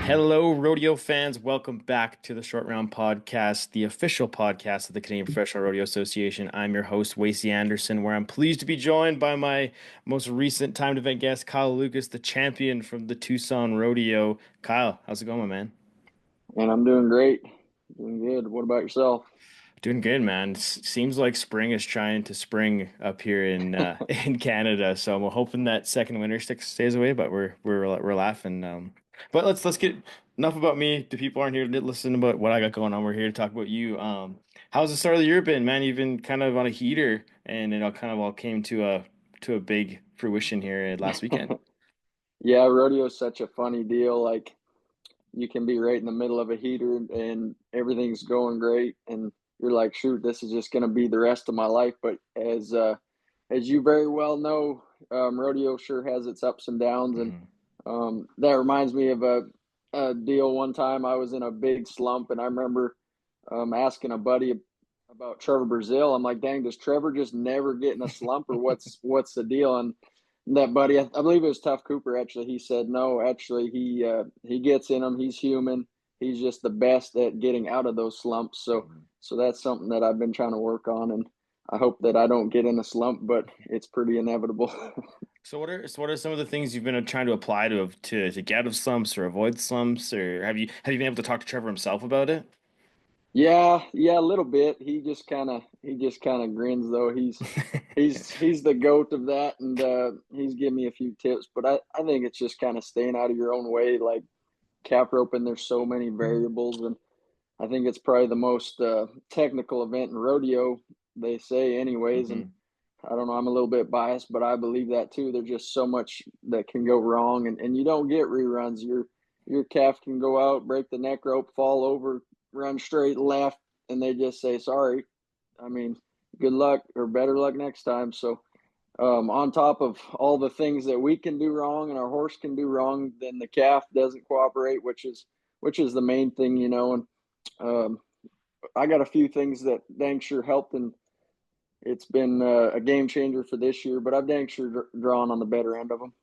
Hello, rodeo fans. Welcome back to the Short Round Podcast, the official podcast of the Canadian Professional Rodeo Association. I'm your host, Wacey Anderson, where I'm pleased to be joined by my most recent timed event guest, Kyle Lucas, the champion from the Tucson Rodeo. Kyle, how's it going, my man? And I'm doing great. Doing good. What about yourself? Doing good, man. Seems like spring is trying to spring up here in in Canada. So I'm hoping that second winter stays away, but we're laughing. But let's get enough about me. The people aren't here to listen about what I got going on. We're here to talk about you. How's the start of the year been, man? You've been kind of on a heater, and it all came to a big fruition here last weekend. Yeah, rodeo is such a funny deal. Like you can be right in the middle of a heater and everything's going great, and you're like, shoot, this is just going to be the rest of my life. But as you very well know, rodeo sure has its ups and downs, and Mhm. that reminds me of a deal one time. I was in a big slump, and I remember asking a buddy about Trevor Brazil. I'm like, dang, does Trevor just never get in a slump, or what's the deal? And that buddy, I believe it was Tough Cooper. Actually, he said no. Actually, he gets in them. He's human. He's just the best at getting out of those slumps. So that's something that I've been trying to work on, and I hope that I don't get in a slump, but it's pretty inevitable. So what are some of the things you've been trying to apply to get out of slumps or avoid slumps, or have you been able to talk to Trevor himself about it? Yeah, a little bit. He just kind of grins though. He's the goat of that, and he's given me a few tips. But I think it's just kind of staying out of your own way. Like cap roping, there's so many variables, and I think it's probably the most technical event in rodeo. They say, anyways, and Hmm. I don't know. I'm a little bit biased, but I believe that too. There's just so much that can go wrong, and you don't get reruns. Your calf can go out, break the neck rope, fall over, run straight left, and they just say sorry. I mean, good luck or better luck next time. So, on top of all the things that we can do wrong and our horse can do wrong, then the calf doesn't cooperate, which is the main thing, you know. And um, I got a few things that dang sure helped, and it's been a game changer for this year. But I've dang sure drawn on the better end of them.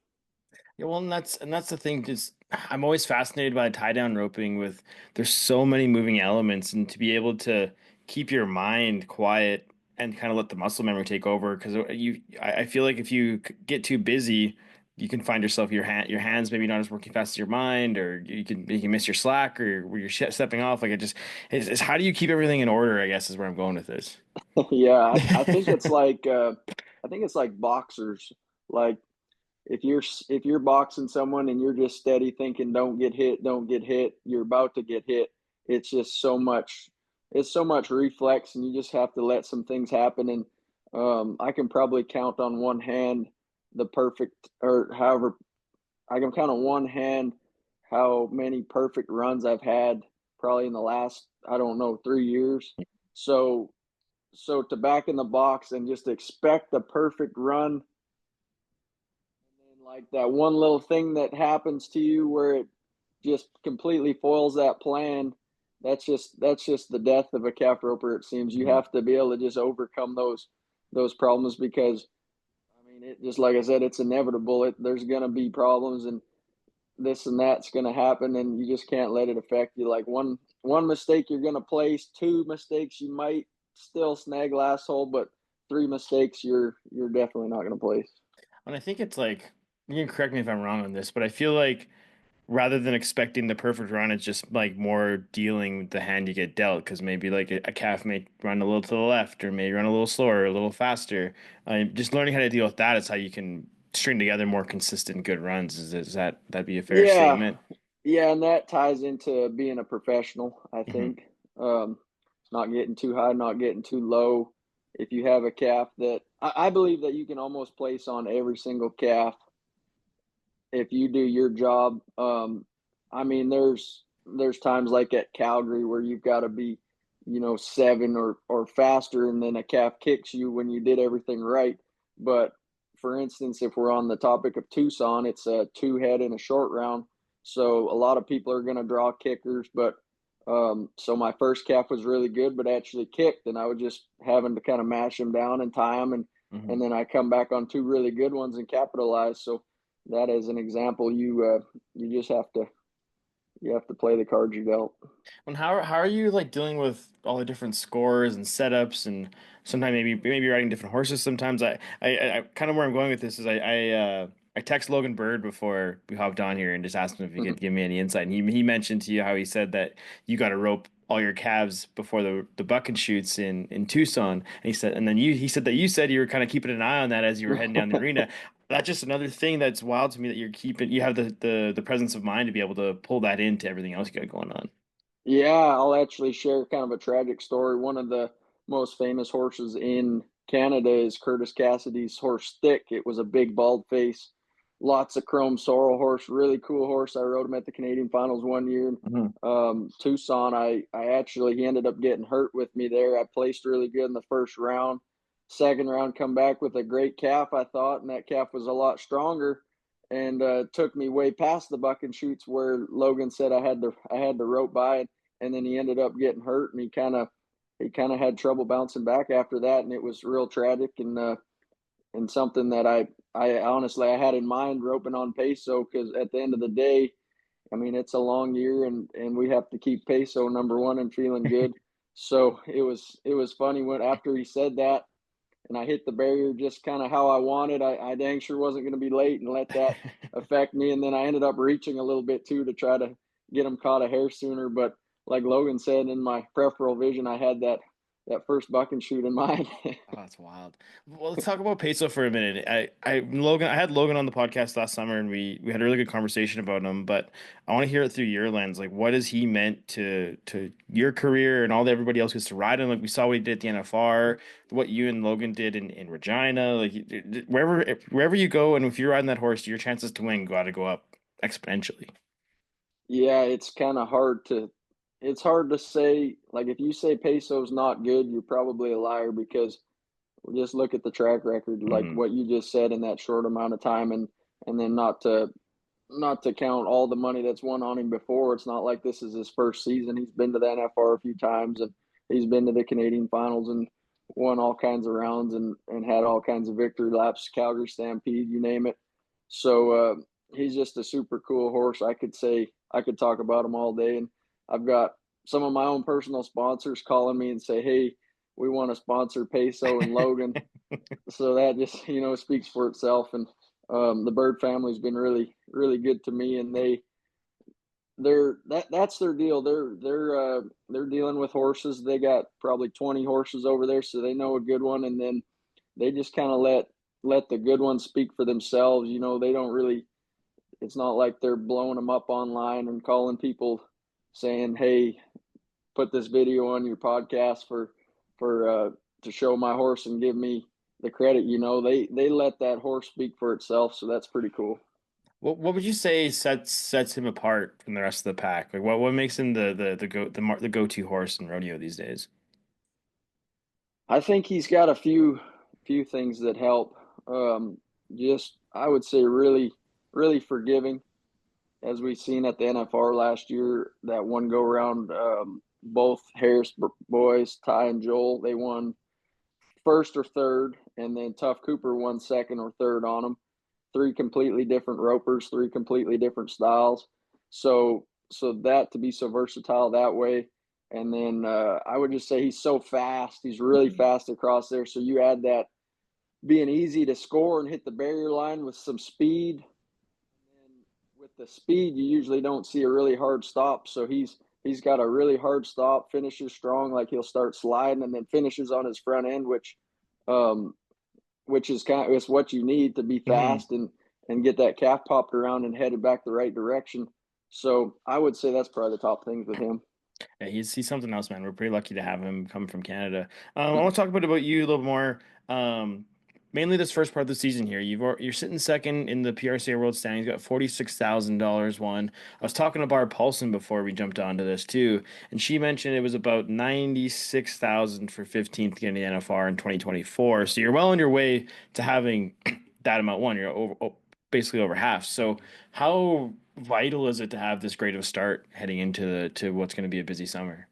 Yeah, well, and that's the thing. Just I'm always fascinated by tie down roping. With there's so many moving elements, and to be able to keep your mind quiet and kind of let the muscle memory take over. Because I feel like if you get too busy, you can find yourself your hands maybe not as working fast as your mind, or you can miss your slack, or where you're stepping off. Like it's how do you keep everything in order? I guess is where I'm going with this. Yeah, I think it's like boxers. Like if you're boxing someone and you're just steady thinking don't get hit, you're about to get hit. It's just so much reflex, and you just have to let some things happen. And I can probably count on one hand the perfect, or however, I can count on one hand how many perfect runs I've had probably in the last, I don't know, 3 years. So to back in the box and just expect the perfect run, and like that one little thing that happens to you where it just completely foils that plan, that's just the death of a calf roper. It seems you Mhm. have to be able to just overcome those problems, because I mean, it just like I said, it's inevitable. There's gonna be problems, and this and that's gonna happen, and you just can't let it affect you. Like one mistake you're gonna place, two mistakes you might still snag last hole, but three mistakes you're definitely not gonna place. And I think it's like you can correct me if I'm wrong on this, but I feel like rather than expecting the perfect run, it's just like more dealing with the hand you get dealt. Because maybe like a calf may run a little to the left, or maybe run a little slower, or a little faster. Just learning how to deal with that is how you can string together more consistent good runs. Is that'd be a fair Yeah, statement? yeah, and that ties into being a professional, I Hmm. think. Not getting too high, not getting too low. If you have a calf that I believe that you can almost place on every single calf if you do your job. I mean, there's times like at Calgary where you've got to be, 7 or faster, and then a calf kicks you when you did everything right. But for instance, if we're on the topic of Tucson, it's a two head and a short round, so a lot of people are going to draw kickers. But so my first calf was really good, but actually kicked, and I was just having to kind of mash them down and tie them, and Hmm. then I come back on two really good ones and capitalize. So that as an example, you just have to You have to play the cards you dealt. And how are you like dealing with all the different scores and setups and sometimes maybe riding different horses sometimes I kind of where I'm going with this is I text Logan Bird before we hopped on here and just asked him if he could give me any insight, and he mentioned to you how he said that you got to rope all your calves before the bucking shoots in Tucson, and he said that you said you were kind of keeping an eye on that as you were heading down the arena. That's just another thing that's wild to me, that you have the presence of mind to be able to pull that into everything else you got going on. Yeah, I'll actually share kind of a tragic story. One of the most famous horses in Canada is Curtis Cassidy's horse Thick. It was a big bald face, lots of chrome sorrel horse, really cool horse. I rode him at the Canadian finals one year. Mhm. Tucson, I actually, he ended up getting hurt with me there. I placed really good in the first round. Second round, come back with a great calf, I thought, and that calf was a lot stronger and took me way past the buck and shoots where Logan said I had the rope by, and then he ended up getting hurt, and he kind of had trouble bouncing back after that, and it was real tragic and something that I honestly I had in mind roping on Peso because at the end of the day, I mean it's a long year and we have to keep Peso number one and feeling good. So it was funny when after he said that and I hit the barrier just kind of how I wanted. I dang sure wasn't going to be late and let that affect me. And then I ended up reaching a little bit too to try to get him caught a hair sooner. But like Logan said, in my peripheral vision, I had that first buck and shoot in mind. Oh, that's wild. Well, let's talk about Peso for a minute. I had Logan on the podcast last summer, and we had a really good conversation about him. But I want to hear it through your lens. Like, what has he meant to your career and all that everybody else gets to ride him? Like, we saw what he did at the NFR, what you and Logan did in Regina. Like, wherever you go, and if you're riding that horse, your chances to win got to go up exponentially. Yeah, it's hard to say. Like if you say Peso's not good, you're probably a liar because just look at the track record, like Hmm. what you just said in that short amount of time, and then not to count all the money that's won on him before. It's not like this is his first season. He's been to the NFR a few times and he's been to the Canadian finals and won all kinds of rounds and had all kinds of victory laps, Calgary Stampede, you name it. So he's just a super cool horse. I could talk about him all day, and I've got some of my own personal sponsors calling me and say, "Hey, we want to sponsor Peso and Logan." So that just speaks for itself. And the Bird family's been really good to me, and that's their deal. They're dealing with horses. They got probably 20 horses over there, so they know a good one, and then they just kind of let the good ones speak for themselves. They don't really. It's not like they're blowing them up online and calling people saying, "Hey, put this video on your podcast for to show my horse and give me the credit." They let that horse speak for itself, so that's pretty cool. What would you say sets him apart from the rest of the pack? Like what makes him the go-to horse in rodeo these days? I think he's got a few things that help. Um, just I would say really forgiving, as we seen at the NFR last year. That one go round, both Harris boys, Ty and Joel, they won first or third, and then Tough Cooper won second or third on them. Three completely different ropers, three completely different styles. So that to be so versatile that way, and then I would just say he's so fast. He's really Mhm. fast across there. So you add that being easy to score and hit the barrier line with some speed. And with the speed, you usually don't see a really hard stop. So he's got a really hard stop, finishes strong, like he'll start sliding and then finishes on his front end, um, which is is what you need to be Mhm. fast and get that calf popped around and headed back the right direction. So I would say that's probably the top things with him. Yeah, he's something else, man. We're pretty lucky to have him come from Canada. I want to talk about you a little more. Um, Mainly this first part of the season here. You're sitting second in the PRCA World Standings. You got $46,000 won. I was talking to Barb Paulson before we jumped onto this too, and she mentioned it was about 96,000 for 15th in the NFR in 2024. So you're well on your way to having that amount won. You're basically over half. So how vital is it to have this great of a start heading into to what's going to be a busy summer?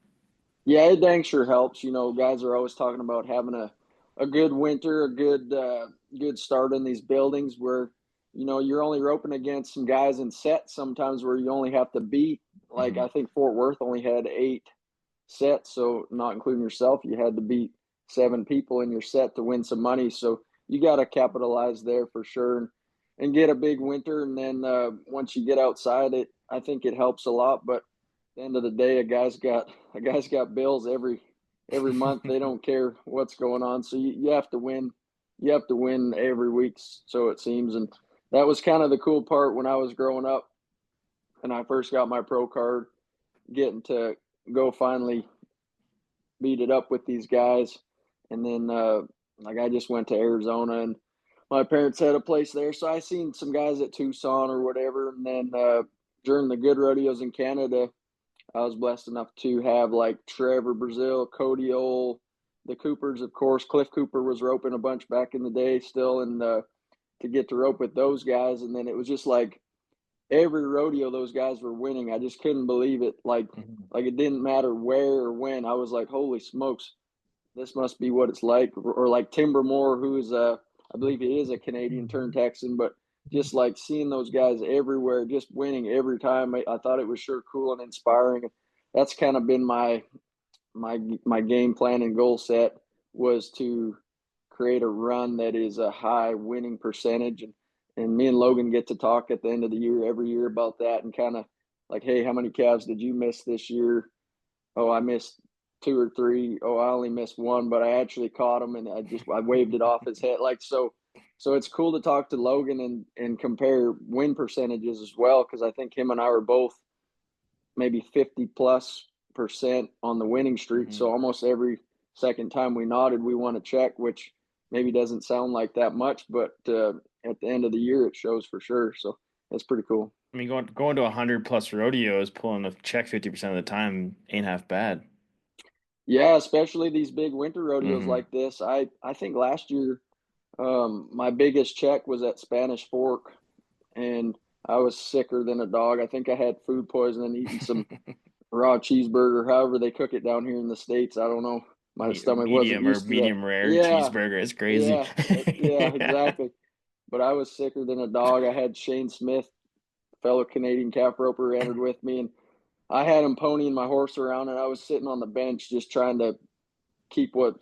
Yeah, it dang sure helps. Guys are always talking about having a good winter, a good start in these buildings where you're only roping against some guys in sets sometimes where you only have to beat. like Hmm. I think Fort Worth only had 8 sets, so not including yourself, you had to beat 7 people in your set to win some money. So you got to capitalize there for sure, and get a big winter. And then once you get outside, it I think it helps a lot. But at the end of the day, a guy's got bills every month. They don't care what's going on, so you have to win. You have to win every week, so it seems. And that was kind of the cool part when I was growing up and I first got my pro card, getting to go finally beat it up with these guys. And then like I just went to Arizona, and my parents had a place there, so I seen some guys at Tucson or whatever. And then during the good rodeos in Canada, I was blessed enough to have like Trevor Brazil, Cody Ole, the Coopers, of course. Cliff Cooper was roping a bunch back in the day still, and to get to rope with those guys. And then it was just like every rodeo those guys were winning. I just couldn't believe it. Hmm. Like it didn't matter where or when. I was like, holy smokes, this must be what it's like. Or like Timber Moore, who is I believe he is a Canadian turned Texan, but just like seeing those guys everywhere, just winning every time, I thought it was sure cool and inspiring. That's kind of been my game plan and goal set, was to create a run that is a high winning percentage. And me and Logan get to talk at the end of the year every year about that, and kind of like, hey, how many calves did you miss this year? Oh, I missed 2 or 3. Oh, I only missed one, but I actually caught him, and I waved it off his head. Like, so it's cool to talk to Logan and compare win percentages as well, because I think him and I were both maybe 50+% on the winning streak. Hmm. So almost every second time we nodded, we won a check, which maybe doesn't sound like that much, but at the end of the year, it shows for sure. So that's pretty cool. I mean, going to 100 plus rodeos, pulling a check 50% of the time ain't half bad. Yeah, especially these big winter rodeos Hmm. like this. I think last year, my biggest check was at Spanish Fork, and I was sicker than a dog. I think I had food poisoning eating some raw cheeseburger, however they cook it down here in the States. I don't know. My stomach wasn't Medium or used to that. medium rare Yeah, cheeseburger. It's crazy. yeah, exactly. But I was sicker than a dog. I had Shane Smith, fellow Canadian calf roper, entered with me, and I had him ponying my horse around, and I was sitting on the bench just trying to keep what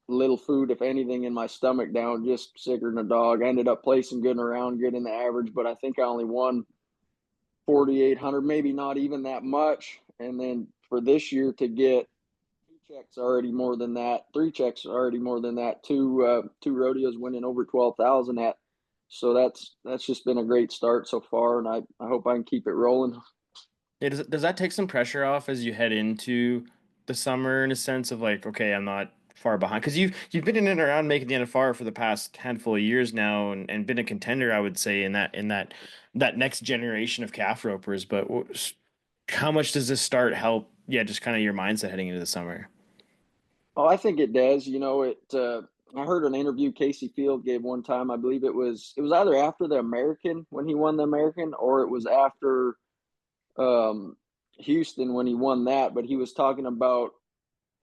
little food, if anything, in my stomach down, just sicker than a dog. I ended up placing good and around good in the average, but I think I only won 4,800, maybe not even that much. And then for this year to get 2 checks already more than that, 3 checks already more than that, two rodeos winning over 12,000 at. So that's just been a great start so far, and I hope I can keep it rolling. Yeah, does that take some pressure off as you head into the summer in a sense of like, okay, I'm not far behind? Because you've been in and around making the NFR for the past handful of years now, and been a contender, I would say, in that next generation of calf ropers. But how much does this start help? Yeah, just kind of your mindset heading into the summer. Oh, I think it does. You know, it. I heard an interview Casey Field gave one time. I believe it was either after the American when he won the American, or it was after um, Houston when he won that. But he was talking about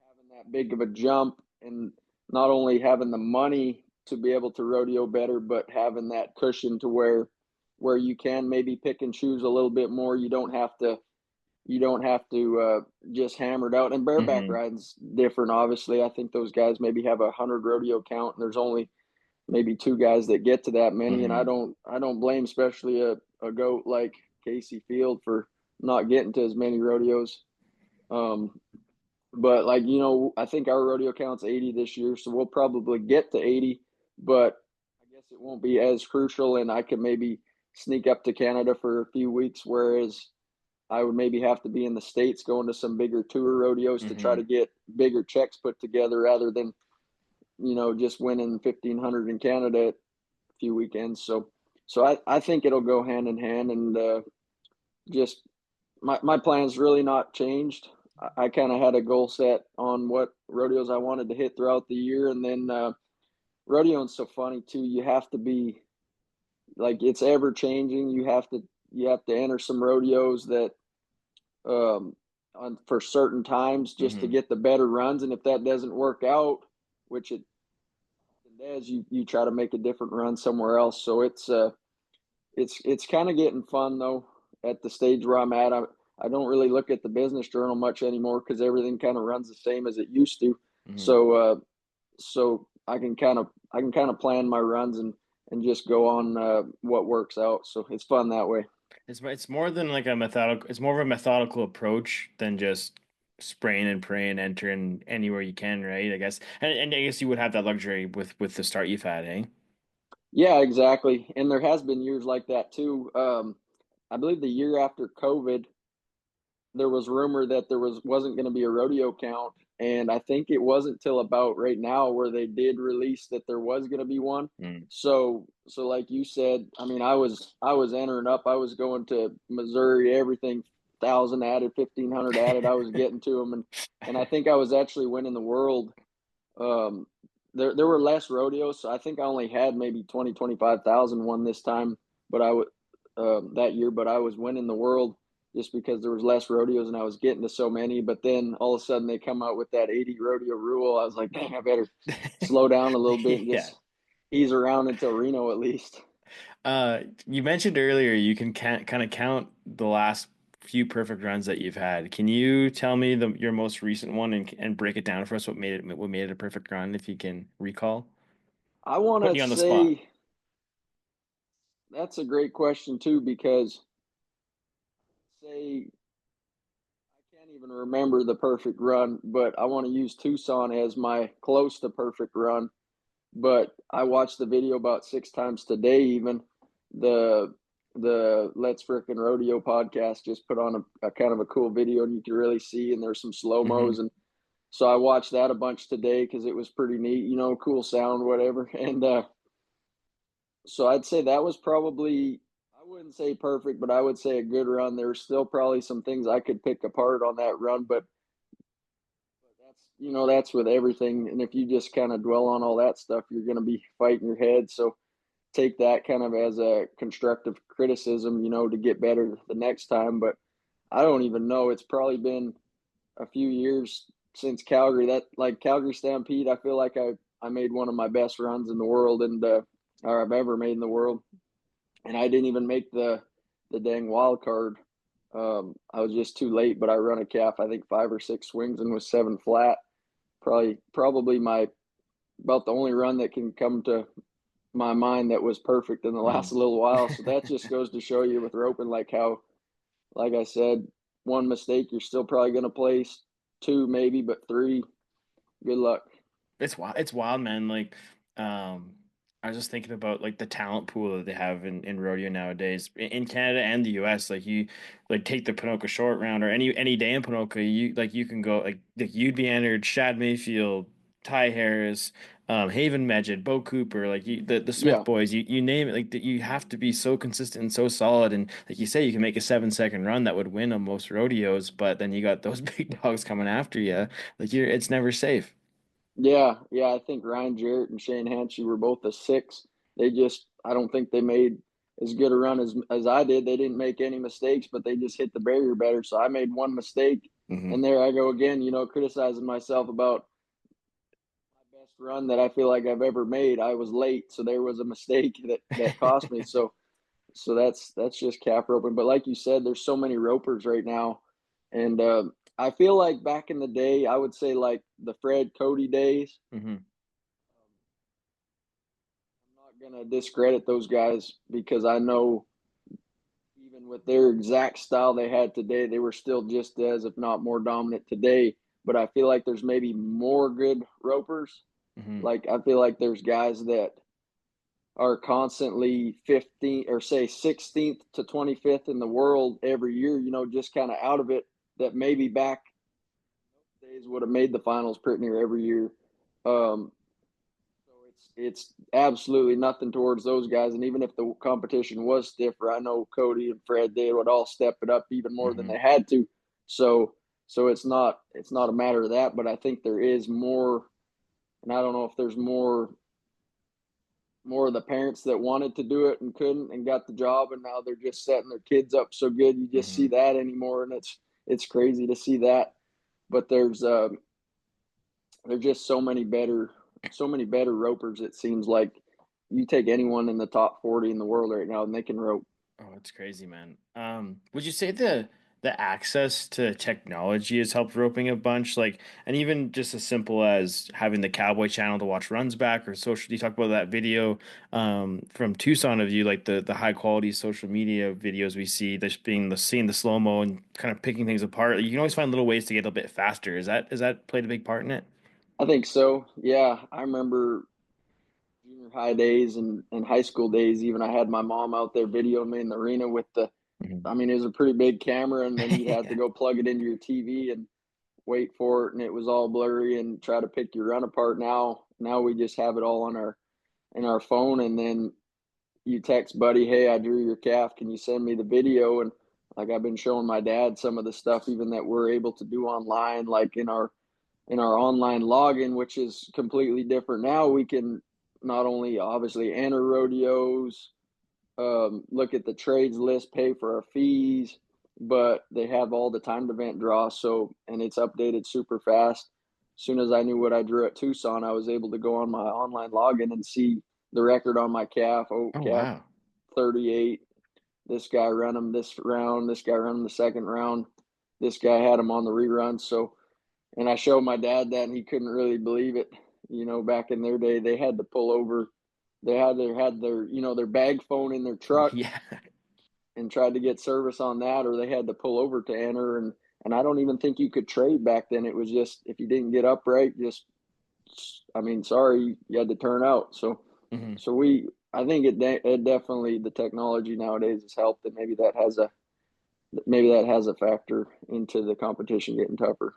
having that big of a jump, and not only having the money to be able to rodeo better, but having that cushion to where you can maybe pick and choose a little bit more. You don't have to just hammer it out. And bareback Hmm. riding's different, obviously. I think those guys maybe have 100 rodeo count, and there's only maybe 2 guys that get to that many. And I Hmm. don't I don't blame especially a goat like Casey Field for not getting to as many rodeos. Um, but like, I think our rodeo count's 80 this year, so we'll probably get to 80, but I guess it won't be as crucial, and I could maybe sneak up to Canada for a few weeks, whereas I would maybe have to be in the States going to some bigger tour rodeos to try Hmm. to get bigger checks put together, rather than, just winning 1,500 in Canada a few weekends. So I think it'll go hand in hand, and just my plans really not changed. I kind of had a goal set on what rodeos I wanted to hit throughout the year, and then rodeoing's so funny too. You have to be like, it's ever changing. You have to enter some rodeos that um, for certain times just to Hmm. get the better runs, and if that doesn't work out, which it does, you try to make a different run somewhere else. So it's kind of getting fun though at the stage where I'm at. I I don't really look at the business journal much anymore because everything kind of runs the same as it used to. Hmm. So I can kind of plan my runs and just go on what works out. So it's fun that way. It's more than like a methodical. It's more of a methodical approach than just spraying and praying, entering anywhere you can, right? I guess, and I guess you would have that luxury with the start you've had, eh? Yeah, exactly. And there has been years like that too. I believe the year after COVID, there was rumor that there wasn't going to be a rodeo count, and I think it wasn't till about right now where they did release that there was going to be one. Mm. So like you said, I mean, I was entering up. I was going to Missouri, everything 1,000 added, 1,500 added. I was getting to them, and I think I was actually winning the world. Um, there were less rodeos, so I think I only had maybe 20, 25,000 one this time, but I would that year, but I was winning the world just because there was less rodeos and I was getting to so many. But then all of a sudden they come out with that 80 rodeo rule. I was like, dang, I better slow down a little bit and Yeah. just ease around until Reno at least. You mentioned earlier you can kind of count the last few perfect runs that you've had. Can you tell me your most recent one and break it down for us? What made it a perfect run, if you can recall? I want Putting to you on the spot. say that's a great question too because say I can't even remember the perfect run, but I want to use Tucson as my close to perfect run. But I watched the video about 6 times today. Even the the Let's Frickin' Rodeo podcast just put on a kind of a cool video, and you can really see. And there's some slow Hmm. mos, and so I watched that a bunch today because it was pretty neat. Cool sound, whatever. And so I'd say that was probably, I wouldn't say perfect, but I would say a good run. There's still probably some things I could pick apart on that run, but that's with everything. And if you just kind of dwell on all that stuff, you're going to be fighting your head. So take that kind of as a constructive criticism, to get better the next time. But I don't even know. It's probably been a few years since Calgary. That like Calgary Stampede, I feel like I made one of my best runs in the world, and or I've ever made in the world, and I didn't even make the dang wild card. I was just too late, but I run a calf. I think 5 or 6 swings and was 7 flat. Probably my about the only run that can come to my mind that was perfect in the last Hmm. little while. So that just goes to show you with roping, like how, like I said, one mistake you're still probably going to place, two maybe, but three, good luck. It's wild. It's wild, man. Um, I was just thinking about like the talent pool that they have in rodeo nowadays in Canada and the US. Like you, like take the Ponoka short round or any day in Ponoka, you can go like you'd be entered Shad Mayfield, Ty Harris, Haven Medjed, Bo Cooper, like the Smith Yeah, boys. You name it. Like that, you have to be so consistent and so solid. And like you say, you can make a 7 second run that would win on most rodeos, but then you got those big dogs coming after you. Like it's never safe. yeah. I think Ryan Jarrett and Shane Hanchy were both a 6. I don't think they made as good a run as I did. They didn't make any mistakes, but they just hit the barrier better. So I made one mistake, Hmm. and there I go again. Criticizing myself about my best run that I feel like I've ever made. I was late, so there was a mistake that cost me. So that's just cap roping. But like you said, there's so many ropers right now, and I feel like back in the day, I would say like the Fred Cody days. Hmm. I'm not gonna discredit those guys because I know even with their exact style they had today, they were still just as, if not more dominant today. But I feel like there's maybe more good ropers. Hmm. Like I feel like there's guys that are constantly 15th or say 16th to 25th in the world every year, just kind of out of it, that maybe back days would have made the finals pretty near every year. So it's absolutely nothing towards those guys. And even if the competition was stiffer, I know Cody and Fred, they would all step it up even more than Hmm. they had to. So it's not a matter of that, but I think there is more, and I don't know if there's more of the parents that wanted to do it and couldn't and got the job, and now they're just setting their kids up so good. You just see Hmm. that anymore, and it's crazy to see that. But there's just so many better ropers. It seems like you take anyone in the top 40 in the world right now and they can rope. Oh, it's crazy, man. Would you say the the access to technology has helped roping a bunch. Like, and even just as simple as having the Cowboy channel to watch runs back or social. You talk about that video from Tucson of you, like the high quality social media videos we see, this being the seeing the slow mo and kind of picking things apart. You can always find little ways to get a bit faster. Is that played a big part in it? I think so. Yeah, I remember junior high days and high school days. Even I had my mom out there videoing me in the arena with the. Mhm. I mean, it was a pretty big camera, and then you'd have to go plug it into your TV and wait for it, and it was all blurry and try to pick your run apart. Now we just have it all on our in our phone, and then you text buddy, hey, I drew your calf. Can you send me the video? And like I've been showing my dad some of the stuff even that we're able to do online, like in our online login, which is completely different. Now we can not only obviously enter rodeos, look at the trades list, pay for our fees, but they have all the timed event draws. So, and it's updated super fast. As soon as I knew what I drew at Tucson, I was able to go on my online login and see the record on my calf. Oh, Oh calf wow. 38. This guy ran him this round. This guy ran him the second round. This guy had him on the rerun. So, and I showed my dad that, and he couldn't really believe it. You know, back in their day, they had to pull over. They had their their bag phone in their truck Yeah. and tried to get service on that, or they had to pull over to enter. And I don't even think you could trade back then. It was just if you didn't get upright, just I mean, sorry, you had to turn out. So Mhm. so we I think it definitely the technology nowadays has helped, and maybe that has a factor into the competition getting tougher.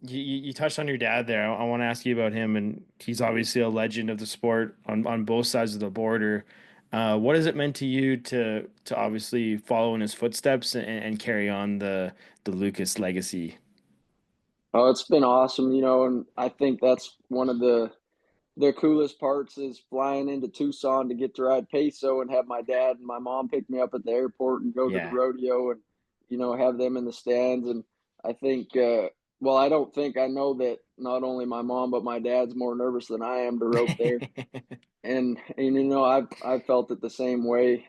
You touched on your dad there. I want to ask you about him, and he's obviously a legend of the sport on both sides of the border. What has it meant to you to obviously follow in his footsteps and carry on the Lucas legacy? Oh, it's been awesome, and I think that's one of the coolest parts is flying into Tucson to get to ride Peso and have my dad and my mom pick me up at the airport and go to the Yeah. rodeo and have them in the stands. And I think, well, I don't think I know that not only my mom but my dad's more nervous than I am to rope there. And I've felt it the same way.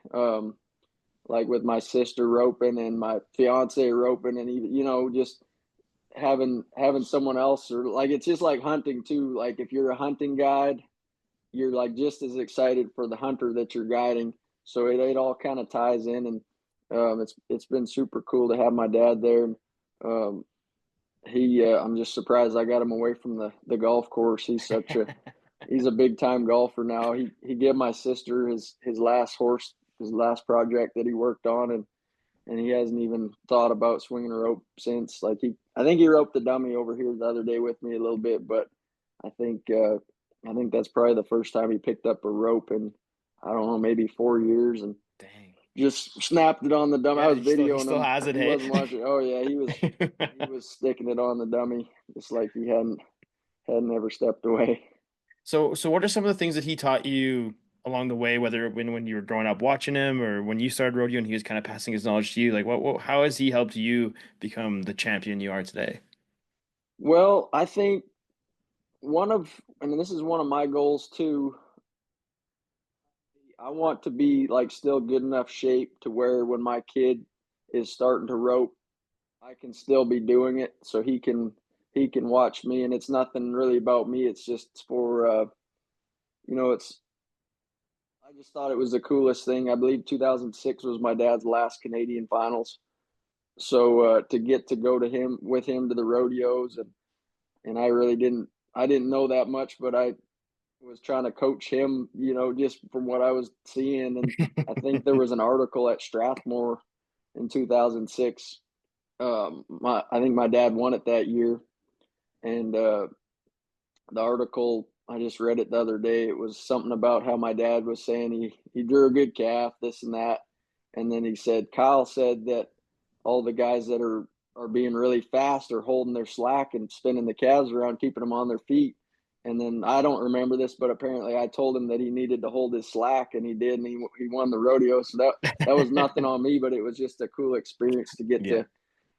Like with my sister roping and my fiance roping, and even just having someone else, or like it's just like hunting too. Like if you're a hunting guide, you're like just as excited for the hunter that you're guiding. So it all kind of ties in, and it's been super cool to have my dad there. And um, I'm just surprised I got him away from the golf course. He's a big time golfer now. He gave my sister his last horse, his last project that he worked on, and he hasn't even thought about swinging a rope since. Like I think he roped the dummy over here the other day with me a little bit, but I think uh, I think that's probably the first time he picked up a rope in I don't know maybe 4 years, and Dang. just snapped it on the dummy. I Yeah, was he videoing still him. has it, He hey? wasn't watching. Oh yeah, he was sticking it on the dummy just like he hadn't ever stepped away. So what are some of the things that he taught you along the way, whether when you were growing up watching him or when you started rodeo and he was kind of passing his knowledge to you? Like how has he helped you become the champion you are today? Well, I think I mean, this is one of my goals too. I want to be like still good enough shape to where when my kid is starting to rope, I can still be doing it so he can watch me. And it's nothing really about me. It's just for it's I just thought it was the coolest thing. I believe 2006 was my dad's last Canadian finals. So to get to go to him with him to the rodeos, and I didn't know that much, but I was trying to coach him, just from what I was seeing. And I think there was an article at Strathmore in 2006. I think my dad won it that year, and the article I just read it the other day. It was something about how my dad was saying he drew a good calf, this and that, and then he said Kyle said that all the guys that are being really fast are holding their slack and spinning the calves around, keeping them on their feet. And then I don't remember this, but apparently I told him that he needed to hold his slack, and he did, and he won the rodeo. So that was nothing on me, but it was just a cool experience to Yeah.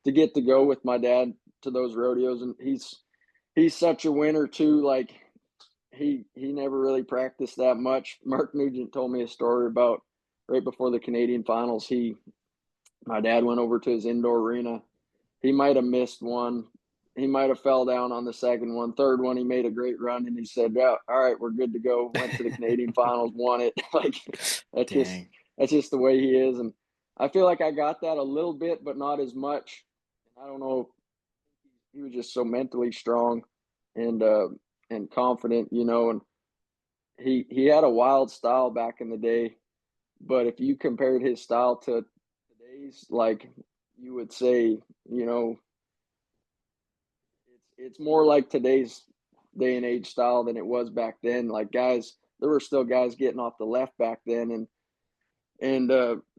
get to go with my dad to those rodeos. And he's such a winner too. Like he never really practiced that much. Mark Nugent told me a story about right before the Canadian finals. He My dad went over to his indoor arena. He might have missed one. He might have fell down on the second one. Third one, he made a great run, and he said, "Yeah, all right, we're good to go." Went to the Canadian finals, won it. Like that's just Dang. that's just the way he is, and I feel like I got that a little bit, but not as much. I don't know. He was just so mentally strong and confident, and he had a wild style back in the day. But if you compared his style to today's, like you would say, you know, it's more like today's day and age style than it was back then. Like guys, there were still guys getting off the left back then, and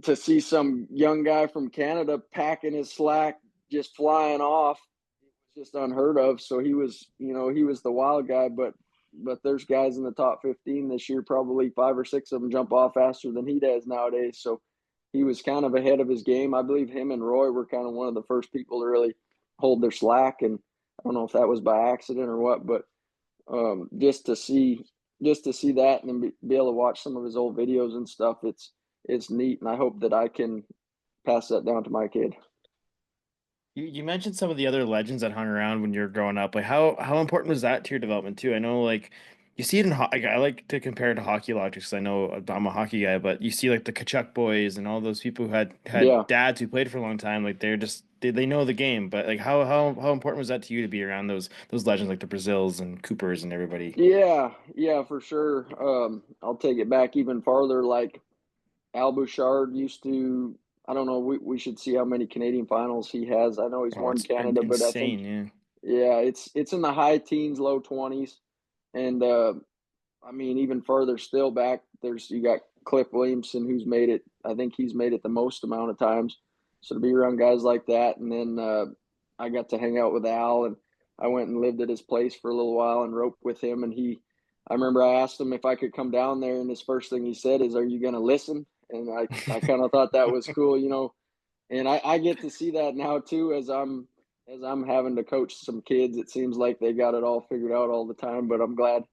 to see some young guy from Canada packing his slack, just flying off, it was just unheard of. So he was the wild guy, but there's guys in the top 15 this year, probably five or six of them jump off faster than he does nowadays. So he was kind of ahead of his game. I believe him and Roy were kind of one of the first people to really hold their slack, and I don't know if that was by accident or what, but just to see that and then be able to watch some of his old videos and stuff, it's neat, and I hope that I can pass that down to my kid. You mentioned some of the other legends that hung around when you were growing up. Like how important was that to your development too? I know like you see it in like, I like to compare it to hockey a lot because I know I'm a hockey guy, but you see like the Kachuk boys and all those people who had Yeah, dads who played for a long time. Like they're just they know the game. But like how important was that to you to be around those legends like the Brazils and Coopers and everybody? yeah, for sure. I'll take it back even farther. Like Al Bouchard used to. I don't know. We should see how many Canadian finals he has. I know he's Oh, won it's Canada, but I think insane, yeah. yeah, it's in the high teens, low 20s, and I mean, even further still back, you got Cliff Williamson, who's made it. I think he's made it the most amount of times. So to be around guys like that, and then I got to hang out with Al, and I went and lived at his place for a little while and roped with him. And I remember I asked him if I could come down there, and his first thing he said is, "Are you going to listen?" And I kind of thought that was cool. And I get to see that now too as I'm having to coach some kids. It seems like they got it all figured out all the time, but I'm glad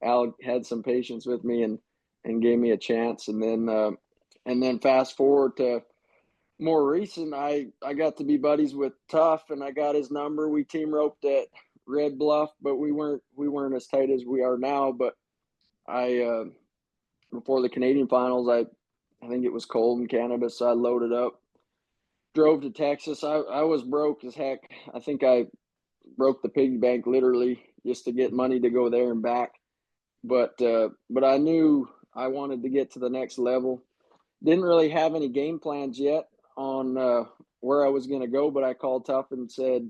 Al had some patience with me and gave me a chance. And then fast forward to more recent, I got to be buddies with Tough, and I got his number. We team roped at Red Bluff, but we weren't as tight as we are now. But I before the Canadian finals, I think it was cold in Canada, so I loaded up, drove to Texas. I was broke as heck. I think I broke the piggy bank literally just to get money to go there and back. But I knew I wanted to get to the next level. Didn't really have any game plans yet on where I was going to go, but I called Tough and said,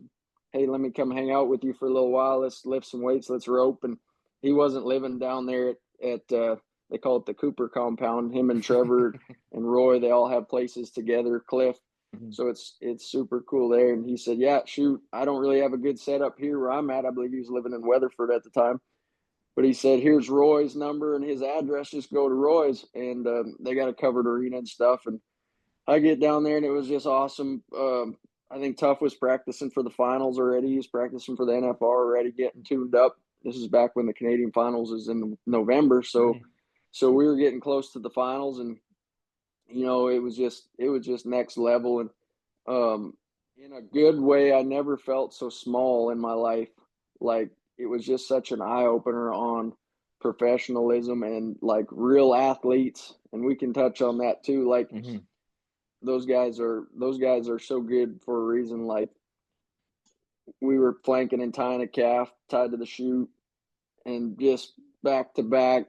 "Hey, let me come hang out with you for a little while. Let's lift some weights. Let's rope." And he wasn't living down there at they call it the Cooper compound. Him and Trevor and Roy, they all have places together. Cliff, so it's super cool there. And he said, "Yeah, shoot, I don't really have a good setup here where I'm at." I believe he was living in Weatherford at the time. But he said, "Here's Roy's number and his address. Just go to Roy's." And they got a covered arena and stuff. And I get down there, and it was just awesome. I think Tough was practicing for the finals already. He was practicing for the NFR already, getting tuned up. This is back when the Canadian finals is in November. So we were getting close to the finals, and it was just next level. And in a good way, I never felt so small in my life. Like it was just such an eye opener on professionalism and like real athletes. And we can touch on that too. Like Hmm. those guys are so good for a reason. Like we were flanking and tying a calf tied to the chute, and just back to back,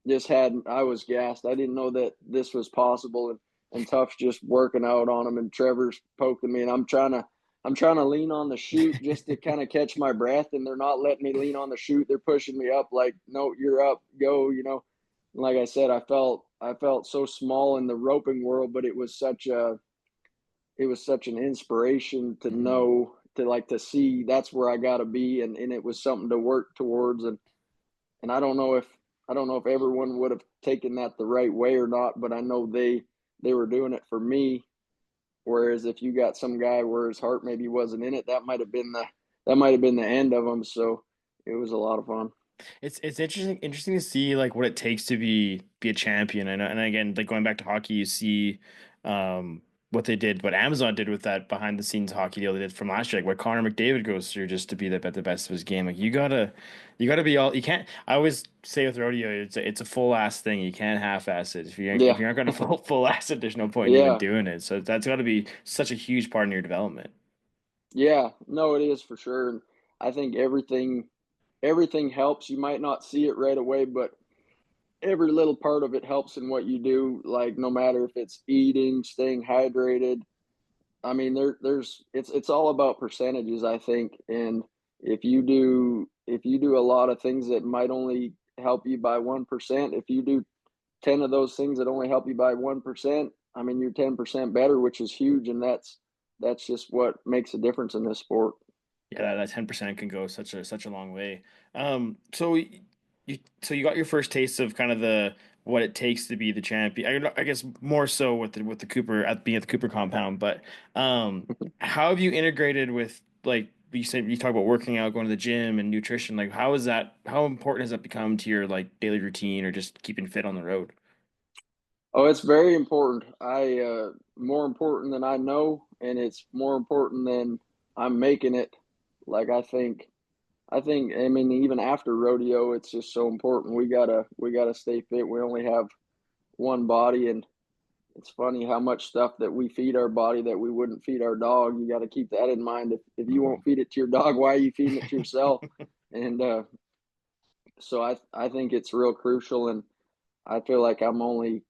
just had I was gassed. I didn't know that this was possible, and Tough's just working out on him, and Trevor's poking me, and I'm trying to lean on the chute just to kind of catch my breath, and they're not letting me lean on the chute. They're pushing me up like, "No, you're up, go." Like I said, I felt so small in the roping world, but it was such an inspiration to Hmm. know, to like to see that's where I got to be, and it was something to work towards. And I don't know if everyone would have taken that the right way or not, but I know they were doing it for me. Whereas if you got some guy where his heart maybe wasn't in it, that might have been the end of him. So it was a lot of fun. It's interesting to see like what it takes to be a champion. And again, like going back to hockey, you see, what they did, what Amazon did with that behind the scenes hockey deal they did from last year, like what Connor McDavid goes through just to be the best of his game. Like you gotta be all you can't. I always say with rodeo, it's a full ass thing. You can't half ass it. If Yeah, you're not gonna full ass it, there's no point in even yeah, doing it. So that's got to be such a huge part in your development. yeah. No, it is for sure. And I think everything helps. You might not see it right away, but every little part of it helps in what you do. Like no matter if it's eating, staying hydrated. I mean, there's it's all about percentages, I think. And if you do a lot of things that might only help you by 1%, if you do 10 of those things that only help you by 1%, I mean, you're 10% better, which is huge. And that's just what makes a difference in this sport. Yeah, that 10% can go such a long way. So you got your first taste of kind of the what it takes to be the champion. I guess more so with the Cooper at being at the Cooper compound, but how have you integrated with like you said you talk about working out, going to the gym and nutrition. Like how important has that become to your like daily routine or just keeping fit on the road? Oh, it's very important. More important than I know, and it's more important than I'm making it. Like I mean, even after rodeo, it's just so important. We gotta stay fit. We only have one body, and it's funny how much stuff that we feed our body that we wouldn't feed our dog. You got to keep that in mind. If you Mhm. won't feed it to your dog, why are you feeding it to yourself? And so I think it's real crucial, and I feel like I'm only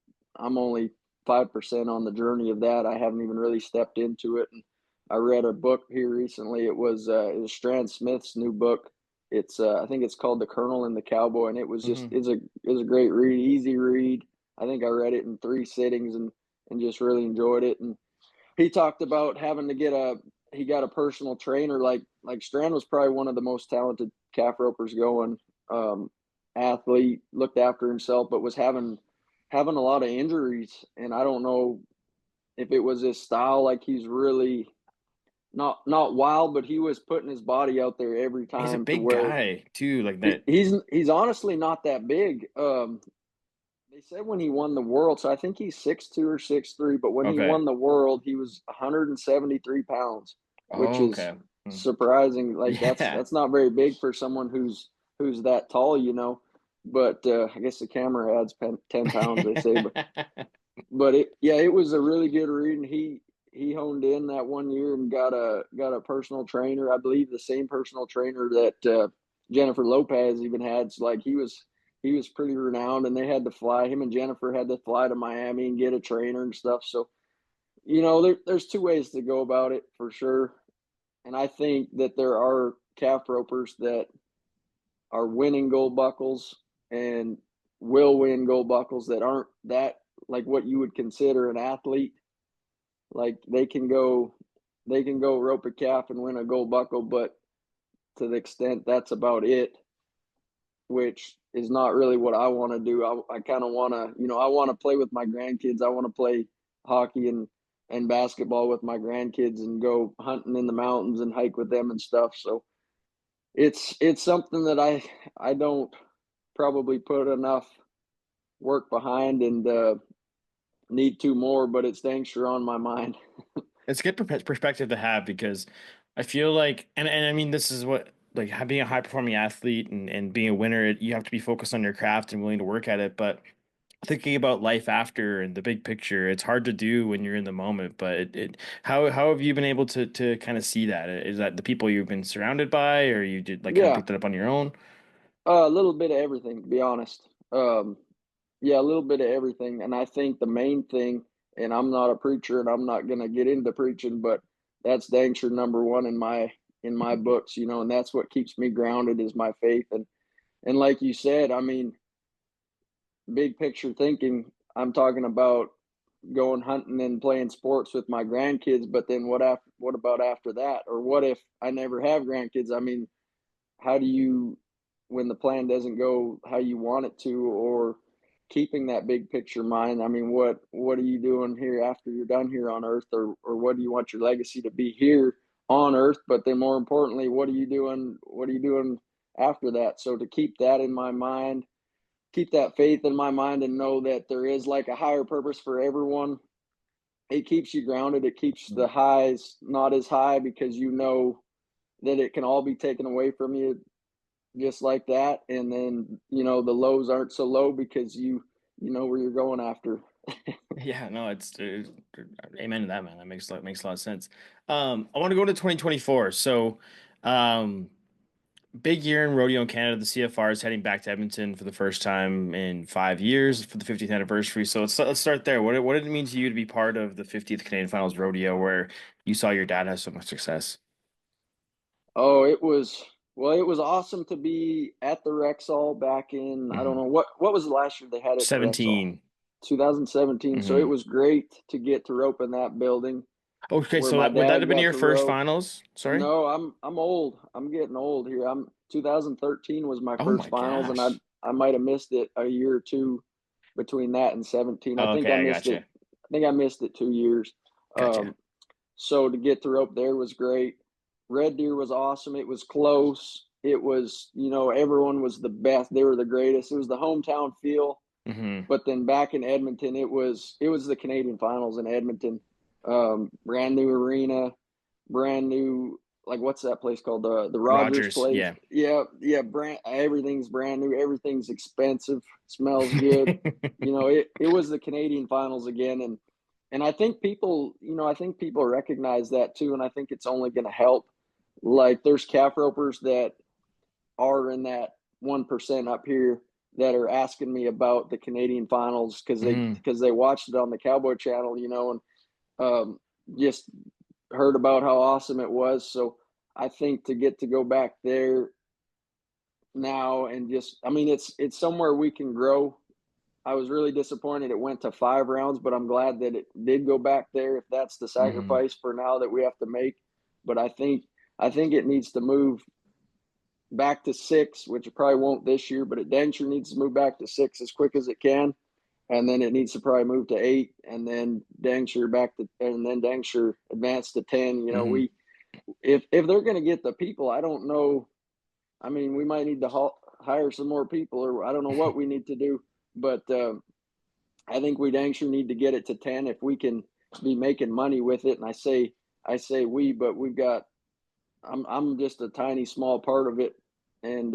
5% on the journey of that. I haven't even really stepped into it. And I read a book here recently. It was Strand Smith's new book. It's I think it's called The Colonel and the Cowboy, and Mhm. it was a great read, easy read. I think I read it in 3 sittings and just really enjoyed it. And he talked about having to get a he got a personal trainer. Like Strand was probably one of the most talented calf ropers going. Um, Athlete, looked after himself, but was having a lot of injuries. And I don't know if it was his style. Like he's really not wild, but he was putting his body out there every He's a time to big where guy too, like that. he's honestly not that big. They said when he won the world, so I think he's 6'2" or 6'3", but when he Okay. won the world, he was 173 pounds, which Oh, is okay. Mm. surprising. Like Yeah. that's not very big for someone who's that tall, you know. But I guess the camera adds 10 pounds, they say. But yeah, it was a really good read, and he honed in that one year and got a personal trainer. I believe the same personal trainer that Jennifer Lopez even had. So like he was pretty renowned, and they had to fly him and Jennifer had to fly to Miami and get a trainer and stuff. So you know, there's two ways to go about it for sure, and I think that there are calf ropers that are winning gold buckles and will win gold buckles that aren't that like what you would consider an athlete. Like they can go rope a calf and win a gold buckle, but to the extent that's about it, which is not really what I want to do. I kind of want to, you know, I want to play with my grandkids. I want to play hockey and basketball with my grandkids and go hunting in the mountains and hike with them and stuff. So it's something that I don't probably put enough work behind and need to more, but it's dang sure on my mind. It's good perspective to have because I feel like, and I mean, this is what like being a high performing athlete and being a winner, you have to be focused on your craft and willing to work at it. But thinking about life after and the big picture, it's hard to do when you're in the moment. But how have you been able to kind of see that? Is that the people you've been surrounded by, or you did like kind of Yeah, pick that up on your own? a little bit of everything, to be honest. Yeah, a little bit of everything. And I think the main thing, and I'm not a preacher and I'm not gonna get into preaching, but that's dang sure number one in my books, you know, and that's what keeps me grounded is my faith. And like you said, I mean, big picture thinking, I'm talking about going hunting and playing sports with my grandkids, but then what about after that? Or what if I never have grandkids? I mean, how do you when the plan doesn't go how you want it to, or keeping that big picture mind? I mean, what are you doing here after you're done here on earth, or what do you want your legacy to be here on earth? But then more importantly, what are you doing after that? So to keep that in my mind, keep that faith in my mind, and know that there is like a higher purpose for everyone, it keeps you grounded. It keeps the highs not as high because you know that it can all be taken away from you just like that. And then, the lows aren't so low because you know where you're going after. Yeah, no, amen to that, man. That makes a lot of sense. I want to go to 2024. So, um, big year in rodeo in Canada. The CFR is heading back to Edmonton for the first time in 5 years for the 50th anniversary. So let's start there. What did it mean to you to be part of the 50th Canadian Finals rodeo where you saw your dad have so much success? Oh, it was awesome to be at the Rexall back in, I don't Hmm. know, what was the last year they had at the Rexall? 17. 2017. So it Hmm. was great to get to rope in that building Okay, where so my would that dad have been got your to first rope. finals? Sorry. No, I'm old. I'm getting old here. I'm 2013 was my Oh first my finals, and I gosh. I might have missed it a year or two between that and 17. I Oh, think okay, I I missed it. gotcha. I think I missed it 2 years. Gotcha. Um, so to get the rope there was great. Red Deer was awesome. It was close. It was, everyone was the best. They were the greatest. It was the hometown feel. Hmm. But then back in Edmonton, it was the Canadian Finals in Edmonton. Brand new arena, brand new, like, what's that place called? The Rogers Rogers, place. yeah. Yeah, yeah. Everything's brand new. Everything's expensive. Smells good. It was the Canadian Finals again, and I think people recognize that too, and I think it's only going to help. Like, there's calf ropers that are in that 1% up here that are asking me about the Canadian Finals Hmm. because they watched it on the Cowboy Channel, and um, just heard about how awesome it was. So I think to get to go back there now and just, I mean, it's somewhere we can grow. I was really disappointed it went to 5 rounds, but I'm glad that it did go back there. If that's the Hmm. sacrifice for now that we have to make, but I think it needs to move back to 6, which it probably won't this year, but it dang sure needs to move back to 6 as quick as it can. And then it needs to probably move to 8, and then dang sure advance to 10. Hmm. If they're going to get the people, I don't know. I mean, we might need to hire some more people, or I don't know what we need to do. But I think we dang sure need to get it to 10 if we can be making money with it. And I say we, but we've got I'm just a tiny small part of it, and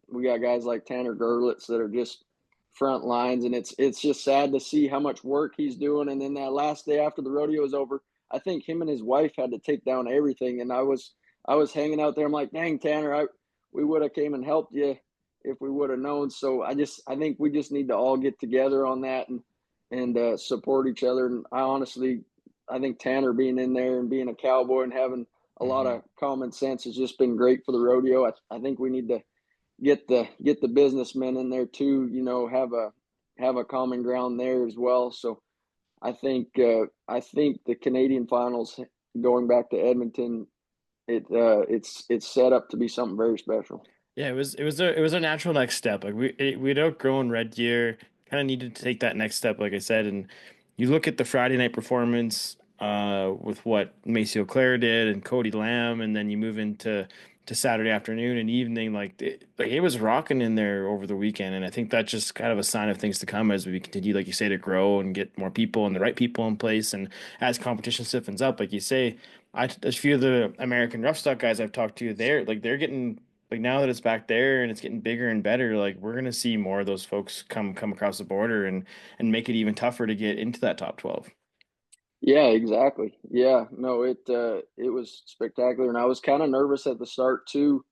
we got guys like Tanner Gerlitz that are just front lines, and it's just sad to see how much work he's doing. And then that last day after the rodeo is over, I think him and his wife had to take down everything, and I was hanging out there. I'm like, dang, Tanner, we would have came and helped you if we would have known. So I think we just need to all get together on that and support each other. And I think Tanner being in there and being a cowboy and having a lot Hmm. of common sense has just been great for the rodeo. I think we need to get the businessmen in there too. Have a common ground there as well. So I think the Canadian Finals going back to Edmonton, it's set up to be something very special. Yeah, it was a natural next step. Like we'd outgrown Red Deer, kind of needed to take that next step, like I said. And you look at the Friday night performance, with what Macy O'Clair did and Cody Lamb, and then you move into Saturday afternoon and evening, like it was rocking in there over the weekend. And I think that's just kind of a sign of things to come as we continue, like you say, to grow and get more people and the right people in place. And as competition stiffens up, like you say, a few of the American rough stock guys I've talked to, they're getting, like, now that it's back there and it's getting bigger and better, like we're gonna see more of those folks come across the border and make it even tougher to get into that top 12. Yeah, exactly. Yeah, no, it was spectacular, and I was kind of nervous at the start too,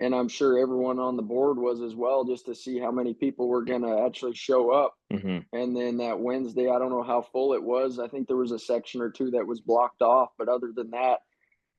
and I'm sure everyone on the board was as well, just to see how many people were gonna actually show up. Hmm. And then that Wednesday, I don't know how full it was. I think there was a section or two that was blocked off, but other than that,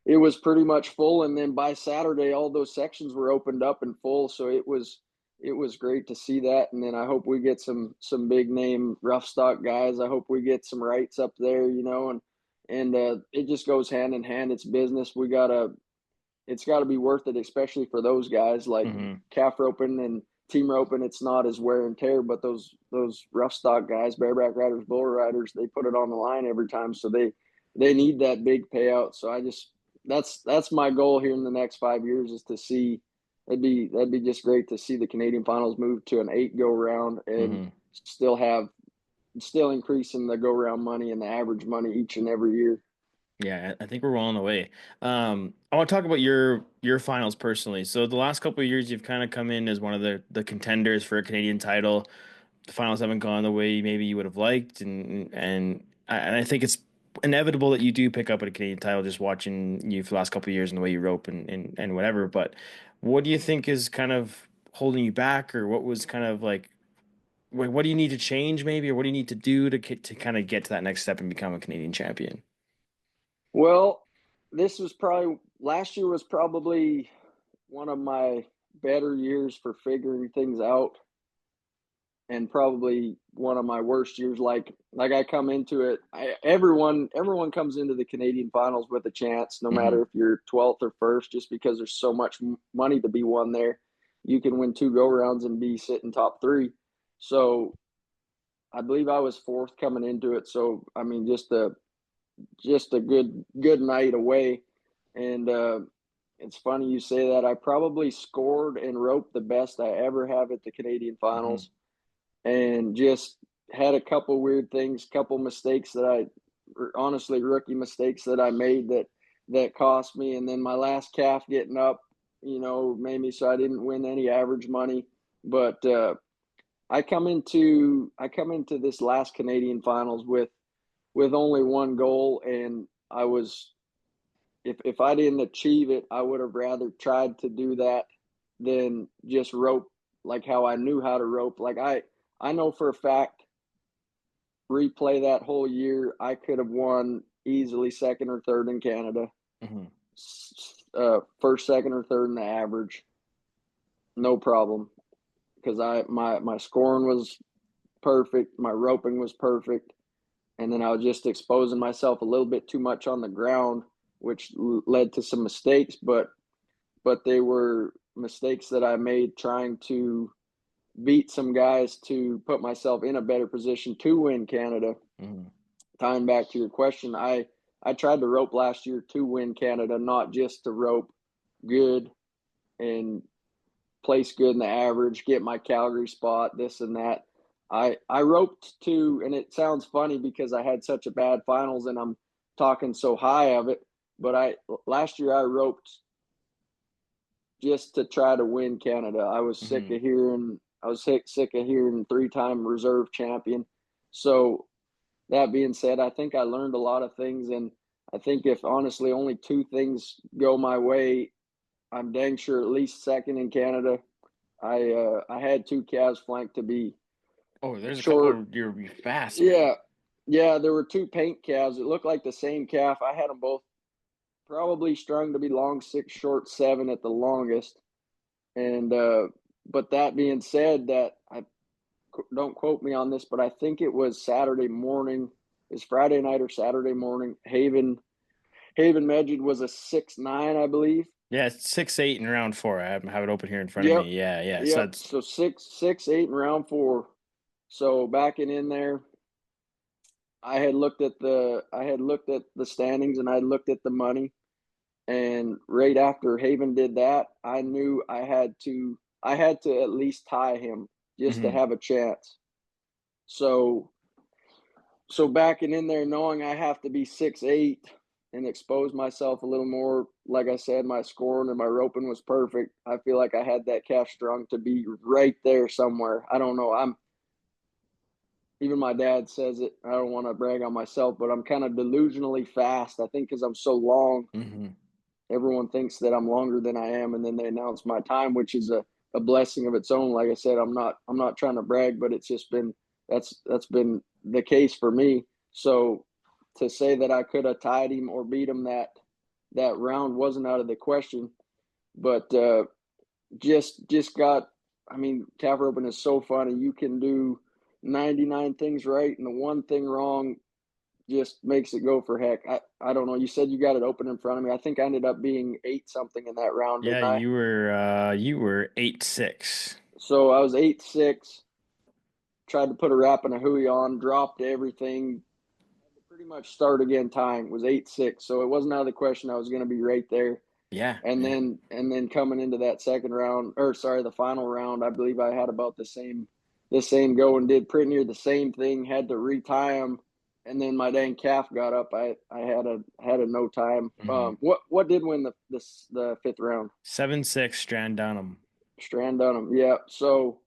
it was pretty much full. And then by Saturday, all those sections were opened up and full. So it was great to see that. And then I hope we get some big name rough stock guys. I hope we get some rights up there, and it just goes hand in hand. It's business. It's got to be worth it, especially for those guys like Hmm. calf roping and team roping. It's not as wear and tear, but those rough stock guys, bareback riders, bull riders, they put it on the line every time, so they need that big payout. So that's my goal here in the next 5 years is to see. That'd be just great to see the Canadian Finals move to an 8 go round and Hmm. still have still increasing the go round money and the average money each and every year. Yeah, I think we're well on the way. I want to talk about your finals personally. So the last couple of years, you've kind of come in as one of the contenders for a Canadian title. The finals haven't gone the way maybe you would have liked, and I think it's inevitable that you do pick up a Canadian title just watching you for the last couple of years and the way you rope and whatever. But what do you think is kind of holding you back, or what was kind of like what do you need to change maybe, or what do you need to do to kind of get to that next step and become a Canadian champion? Well, this was probably last year was probably one of my better years for figuring things out, and probably one of my worst years. Like I come into it, everyone comes into the Canadian finals with a chance, no Hmm. matter if you're 12th or first, just because there's so much money to be won there. You can win two go rounds and be sitting top three. So I believe I was fourth coming into it. So I mean, just a good night away. And it's funny you say that. I probably scored and roped the best I ever have at the Canadian Hmm. finals, and just had a couple weird things, couple mistakes that I honestly rookie mistakes that I made that cost me. And then my last calf getting up, made me so I didn't win any average money. But I come into this last Canadian finals with only one goal, and I was if I didn't achieve it, I would have rather tried to do that than just rope like how I knew how to rope. Like I know for a fact, replay that whole year, I could have won easily second or third in Canada, Hmm. first, second, or third in the average, no problem. Because my scoring was perfect, my roping was perfect, and then I was just exposing myself a little bit too much on the ground, which led to some mistakes. But they were mistakes that I made trying to beat some guys to put myself in a better position to win Canada. Hmm. Tying back to your question, I tried to rope last year to win Canada, not just to rope good and place good in the average, get my Calgary spot, this and that. I roped to, and it sounds funny because I had such a bad finals and I'm talking so high of it, but I last year I roped just to try to win Canada. Hmm. I was sick of hearing three-time reserve champion. So that being said, I think I learned a lot of things, and I think if honestly only two things go my way, I'm dang sure at least second in Canada. I had two calves flanked to be Oh, there's a short. couple you're fast, man. Yeah, yeah, there were two paint calves. It looked like the same calf. I had them both probably strung to be long six, short seven at the longest. And but that being said, that I don't quote me on this, but I think it was Saturday morning, is Friday night or Saturday morning. Haven Medjid was a 6'9", I believe. Yeah, it's 6'8" in round four. I have it open here in front of Yep, me. Yeah, yeah. So yep. it's So 6'8" in round four. So backing in there, I had looked at the standings and I had looked at the money. And right after Haven did that, I knew I had to at least tie him just to hmm. have a chance. So so backing in there, knowing I have to be 6'8" and expose myself a little more. Like I said, my scoring and my roping was perfect. I feel like I had that calf strung to be right there somewhere. I don't know. I'm Even my dad says it. I don't want to brag on myself, but I'm kind of delusionally fast. I think because I'm so long, Hmm. everyone thinks that I'm longer than I am, and then they announce my time, which is a blessing of its own. Like I said, I'm not trying to brag, but it's just been that's been the case for me. So to say that I could have tied him or beat him that round wasn't out of the question. But just got. I mean, calf roping is so funny. You can do 99 things right and the one thing wrong just makes it go for heck. I don't know. You said you got it open in front of me. I think I ended up being eight something in that round, Yeah, didn't I? you were 8'6". So I was 8'6", tried to put a wrap and a hui on, dropped everything, had to pretty much start again tying, was 8'6". So it wasn't out of the question I was gonna be right there. Yeah, And yeah. then coming into that second round, or sorry, the final round, I believe I had about the same. the same go and did pretty near the same thing, had to retie him, and then my dang calf got up. I had a no time. Hmm. What did win the fifth round? 7-6 Strand Dunham. Strand Dunham. Yeah. So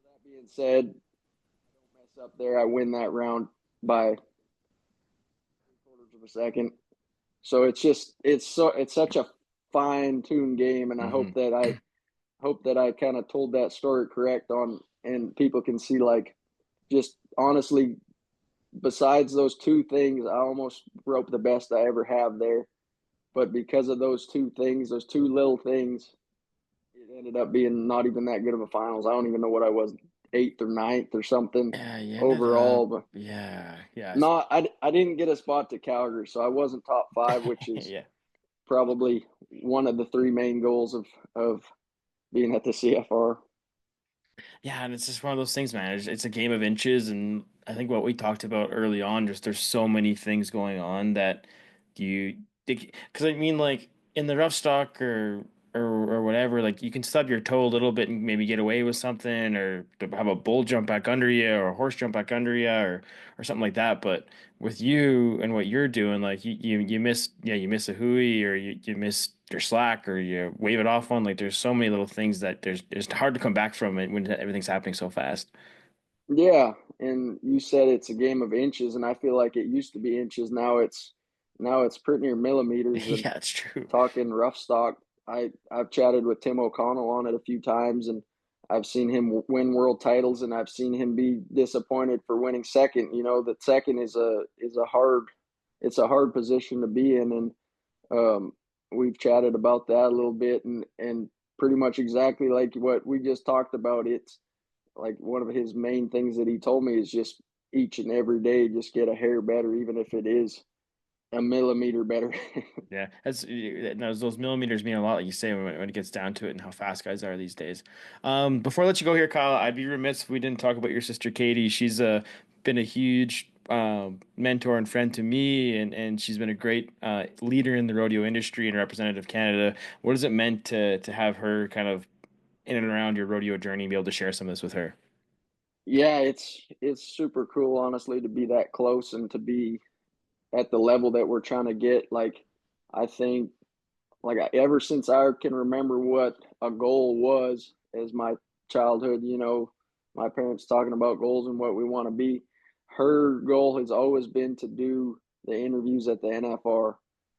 that being said, I don't mess up there. I win that round by 3/4 of a second. So it's such a fine tuned game, and I Hmm. hope that I kind of told that story correct on, and people can see like just honestly, besides those two things, I almost broke the best I ever have there. But because of those two things, those two little things, it ended up being not even that good of a finals. I don't even know what I was, eighth or ninth or something Yeah, you ended up. overall. But Yeah, yeah, not, I didn't get a spot to Calgary, so I wasn't top five, which is yeah. probably one of the three main goals of being at the CFR. Yeah, and it's just one of those things, man. It's a game of inches, and I think what we talked about early on, just there's so many things going on that you, because I mean, like in the rough stock or whatever, like you can stub your toe a little bit and maybe get away with something, or to have a bull jump back under you, or a horse jump back under you, or something like that. But with you and what you're doing, like you miss, yeah, you miss a hui, or you miss your slack, or you wave it off one. Like there's so many little things that there's it's hard to come back from it when everything's happening so fast. Yeah, and you said it's a game of inches, and I feel like it used to be inches. Now it's pretty near millimeters. And Yeah, it's true. talking rough stock, I've chatted with Tim O'Connell on it a few times, and I've seen him win world titles, and I've seen him be disappointed for winning second. You know that second is a hard, it's a hard position to be in, and um, we've chatted about that a little bit, and pretty much exactly like what we just talked about. It's like one of his main things that he told me is just each and every day just get a hair better, even if it is a millimeter better. Yeah, those millimeters mean a lot, like you say, when it gets down to it, and how fast guys are these days. Before I let you go here, Kyle, I'd be remiss if we didn't talk about your sister Katie. She's been a huge mentor and friend to me, and she's been a great leader in the rodeo industry and representative of Canada. What has it meant to have her kind of in and around your rodeo journey and be able to share some of this with her? Yeah, it's super cool, honestly, to be that close and to be at the level that we're trying to get. Like, I think, ever since I can remember what a goal was as my childhood, my parents talking about goals and what we want to be. Her goal has always been to do the interviews at the NFR.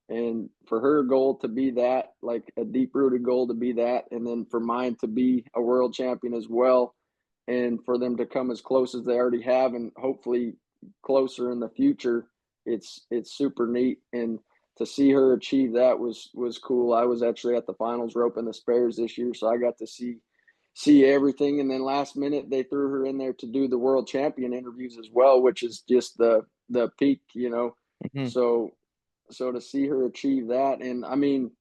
And for her goal to be that, like a deep rooted goal to be that, and then for mine to be a world champion as well, and for them to come as close as they already have, and hopefully closer in the future, it's super neat. And to see her achieve that was cool. I was actually at the finals roping the spares this year, so I got to see everything. And then last minute they threw her in there to do the world champion interviews as well, which is just the peak. Hmm. So to see her achieve that, and I mean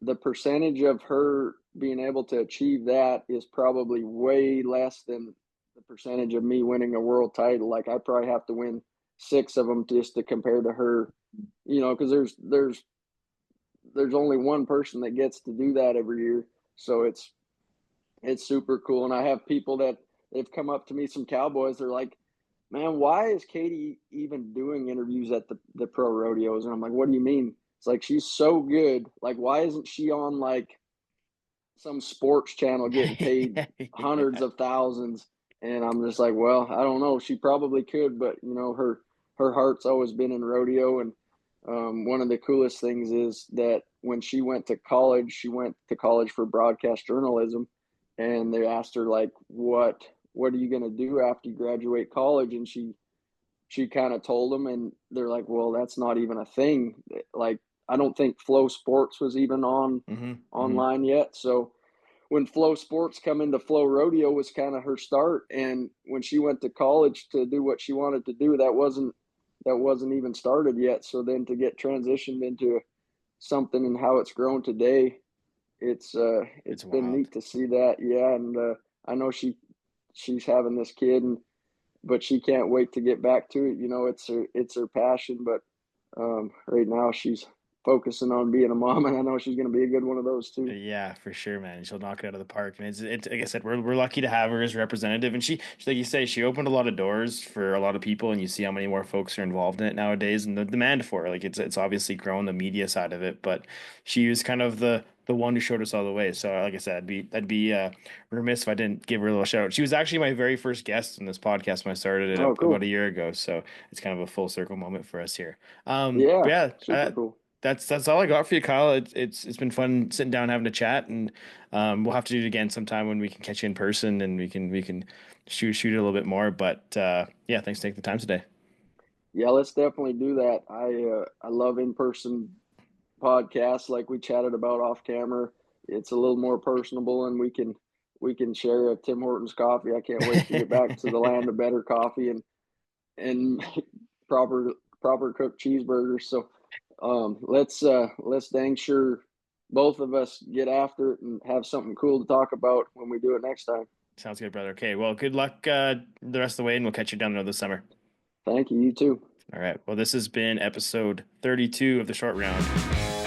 the percentage of her being able to achieve that is probably way less than the percentage of me winning a world title. Like I probably have to win six of them just to compare to her, because there's only one person that gets to do that every year. So it's super cool. And I have people that they've come up to me, some cowboys, they're like, man, why is Katie even doing interviews at the pro rodeos? And I'm like, what do you mean? It's like she's so good. Like, why isn't she on like some sports channel getting paid hundreds Yeah. of thousands? And I'm just like, well, I don't know. She probably could, but her heart's always been in rodeo. And one of the coolest things is that when she went to college for broadcast journalism, and they asked her like, what are you going to do after you graduate college? And she kind of told them, and they're like, well, that's not even a thing. Like, I don't think Flow Sports was even on Hmm. Hmm. online yet. So when Flow Sports come into Flow Rodeo was kind of her start. And when she went to college to do what she wanted to do, that wasn't even started yet. So then to get transitioned into something and how it's grown today, It's it's been wild. neat to see that. Yeah, and I know she's having this kid, and but she can't wait to get back to it. It's her passion. But right now focusing on being a mom, and I know she's going to be a good one of those too. Yeah, for sure, man. She'll knock it out of the park. And it's like I said, we're lucky to have her as representative. And like you say, she opened a lot of doors for a lot of people, and you see how many more folks are involved in it nowadays, and the demand for it. Like it's obviously grown the media side of it, but she was kind of the one who showed us all the way. So like I said, I'd be remiss if I didn't give her a little shout out. She was actually my very first guest in this podcast when I started it Oh, about a cool. year ago. So it's kind of a full circle moment for us here. But Yeah, yeah, super cool. that's all I got for you, Kyle. It's been fun sitting down having a chat, and we'll have to do it again sometime when we can catch you in person and we can shoot it a little bit more. But yeah, thanks for taking the time today. Yeah, let's definitely do that. I love in person podcasts like we chatted about off camera. It's a little more personable, and we can share a Tim Hortons coffee. I can't wait to get back to the land of better coffee and proper proper cooked cheeseburgers. So let's dang sure both of us get after it and have something cool to talk about when we do it next time. Sounds good, brother. Okay, well, good luck the rest of the way, and we'll catch you down there this summer. Thank you. You too. All right. Well, this has been episode 32 of the short round.